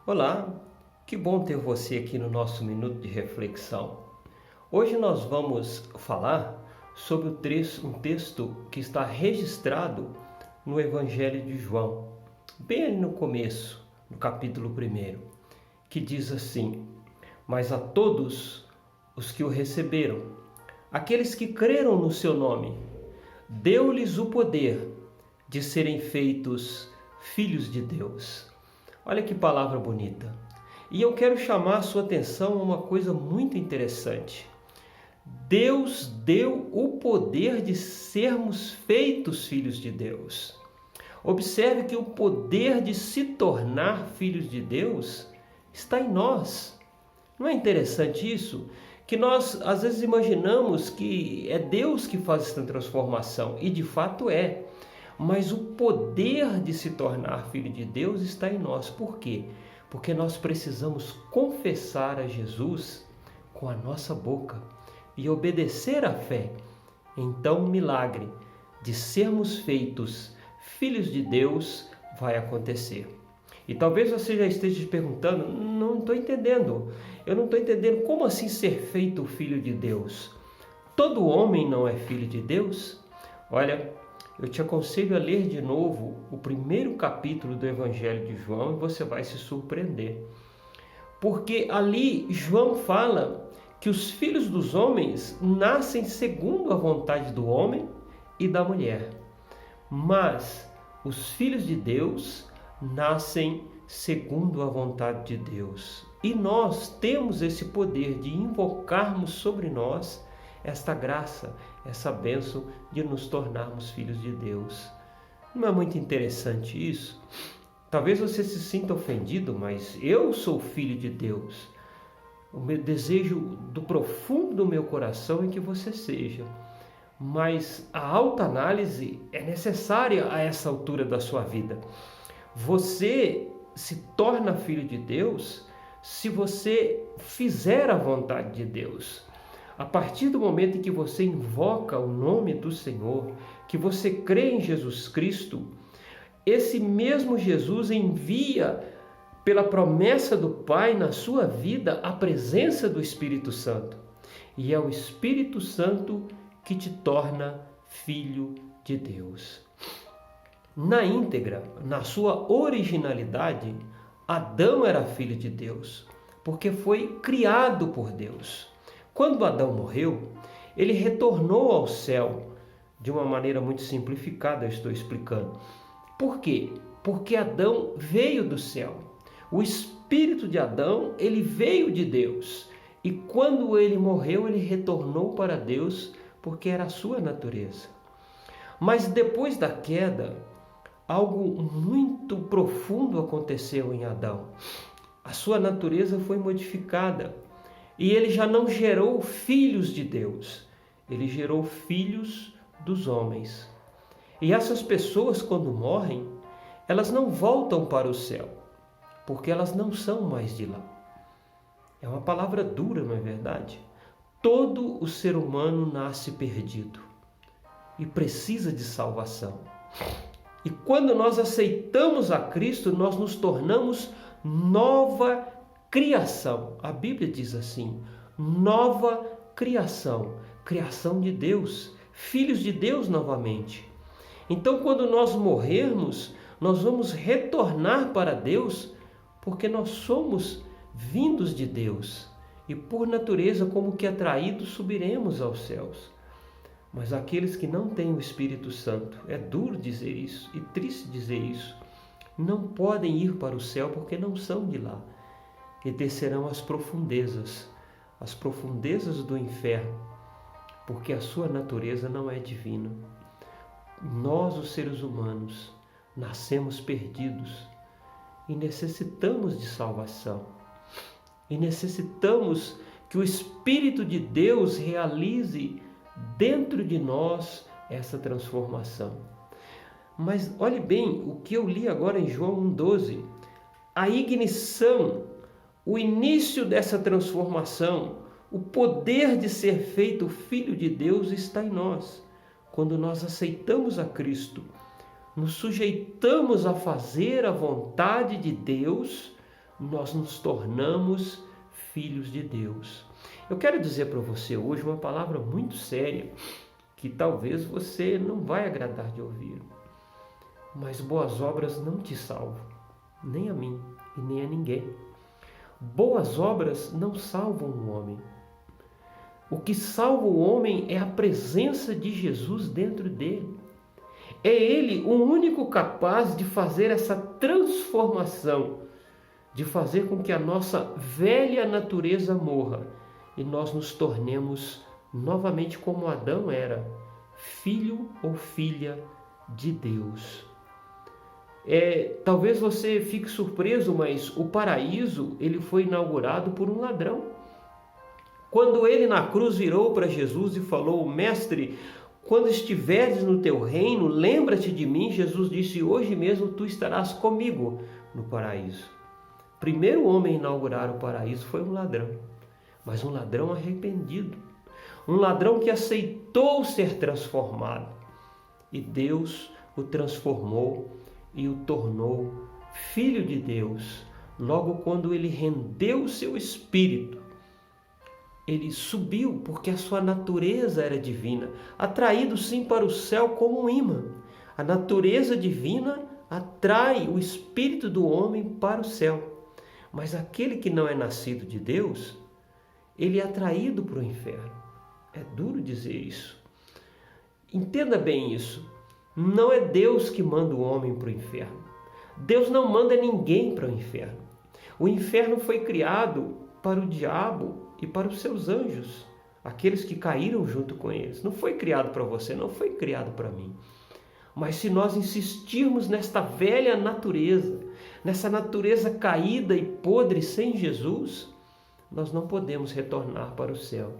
Olá, que bom ter você aqui no nosso minuto de reflexão. Hoje nós vamos falar sobre um texto que está registrado no Evangelho de João, bem ali no começo, no capítulo 1, que diz assim: Mas a todos os que o receberam, aqueles que creram no seu nome, deu-lhes o poder de serem feitos filhos de Deus. Olha que palavra bonita. E eu quero chamar a sua atenção a uma coisa muito interessante. Deus deu o poder de sermos feitos filhos de Deus. Observe que o poder de se tornar filhos de Deus está em nós. Não é interessante isso? Que nós às vezes imaginamos que é Deus que faz essa transformação, e de fato é. Mas o poder de se tornar filho de Deus está em nós. Por quê? Porque nós precisamos confessar a Jesus com a nossa boca e obedecer à fé. Então o milagre de sermos feitos filhos de Deus vai acontecer. E talvez você já esteja se perguntando: não estou entendendo. Eu não estou entendendo como assim ser feito filho de Deus. Todo homem não é filho de Deus? Olha, eu te aconselho a ler de novo o primeiro capítulo do Evangelho de João e você vai se surpreender. Porque ali João fala que os filhos dos homens nascem segundo a vontade do homem e da mulher. Mas os filhos de Deus nascem segundo a vontade de Deus. E nós temos esse poder de invocarmos sobre nós esta graça, essa bênção de nos tornarmos filhos de Deus. Não é muito interessante isso? Talvez você se sinta ofendido, mas eu sou filho de Deus. O meu desejo do profundo do meu coração é que você seja. Mas a autoanálise é necessária a essa altura da sua vida. Você se torna filho de Deus se você fizer a vontade de Deus. A partir do momento em que você invoca o nome do Senhor, que você crê em Jesus Cristo, esse mesmo Jesus envia, pela promessa do Pai na sua vida, a presença do Espírito Santo. E é o Espírito Santo que te torna filho de Deus. Na íntegra, na sua originalidade, Adão era filho de Deus, porque foi criado por Deus. Quando Adão morreu, ele retornou ao céu. De uma maneira muito simplificada, eu estou explicando. Por quê? Porque Adão veio do céu. O espírito de Adão, ele veio de Deus. E quando ele morreu, ele retornou para Deus, porque era a sua natureza. Mas depois da queda, algo muito profundo aconteceu em Adão. A sua natureza foi modificada. E ele já não gerou filhos de Deus, ele gerou filhos dos homens. E essas pessoas, quando morrem, elas não voltam para o céu, porque elas não são mais de lá. É uma palavra dura, não é verdade? Todo o ser humano nasce perdido e precisa de salvação. E quando nós aceitamos a Cristo, nós nos tornamos nova criação. A Bíblia diz assim: nova criação, criação de Deus, filhos de Deus novamente. Então, quando nós morrermos, nós vamos retornar para Deus, porque nós somos vindos de Deus e por natureza, como que atraídos, subiremos aos céus. Mas aqueles que não têm o Espírito Santo, é duro dizer isso e triste dizer isso, não podem ir para o céu porque não são de lá. E descerão às profundezas do inferno, porque a sua natureza não é divina. Nós, os seres humanos, nascemos perdidos e necessitamos de salvação. E necessitamos que o Espírito de Deus realize dentro de nós essa transformação. Mas olhe bem o que eu li agora em João 1,12. A ignição, o início dessa transformação, o poder de ser feito filho de Deus está em nós. Quando nós aceitamos a Cristo, nos sujeitamos a fazer a vontade de Deus, nós nos tornamos filhos de Deus. Eu quero dizer para você hoje uma palavra muito séria, que talvez você não vai agradar de ouvir. Mas boas obras não te salvam, nem a mim e nem a ninguém. Boas obras não salvam o homem. O que salva o homem é a presença de Jesus dentro dele. É Ele o único capaz de fazer essa transformação, de fazer com que a nossa velha natureza morra e nós nos tornemos novamente como Adão era, filho ou filha de Deus. Talvez você fique surpreso, mas o paraíso ele foi inaugurado por um ladrão. Quando ele na cruz virou para Jesus e falou: Mestre, quando estiveres no teu reino, lembra-te de mim. Jesus disse: hoje mesmo tu estarás comigo no paraíso. O primeiro homem a inaugurar o paraíso foi um ladrão, mas um ladrão arrependido, um ladrão que aceitou ser transformado, e Deus o transformou e o tornou filho de Deus. Logo quando ele rendeu o seu espírito, ele subiu porque a sua natureza era divina, atraído sim para o céu como um imã. A natureza divina atrai o espírito do homem para o céu. Mas aquele que não é nascido de Deus, ele é atraído para o inferno. É duro dizer isso. Entenda bem isso. Não é Deus que manda o homem para o inferno. Deus não manda ninguém para o inferno. O inferno foi criado para o diabo e para os seus anjos, aqueles que caíram junto com eles. Não foi criado para você, não foi criado para mim. Mas se nós insistirmos nesta velha natureza, nessa natureza caída e podre sem Jesus, nós não podemos retornar para o céu,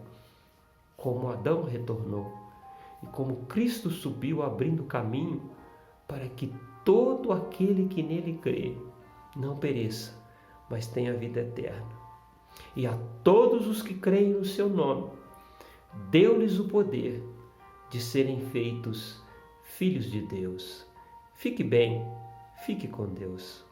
como Adão retornou e como Cristo subiu abrindo caminho para que todo aquele que nele crê não pereça, mas tenha vida eterna. E a todos os que creem no seu nome, deu-lhes o poder de serem feitos filhos de Deus. Fique bem, fique com Deus.